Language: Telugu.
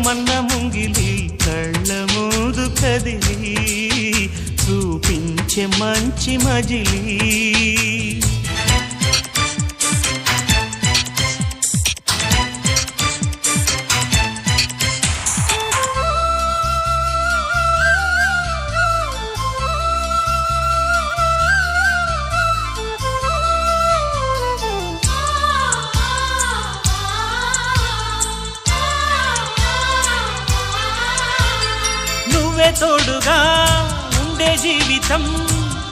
కమ్మన్న ముంగిలి కళ్ళ ముందు కదిలి చూపించే మంచి మజిలీ తోడుగా ఉండే జీవితం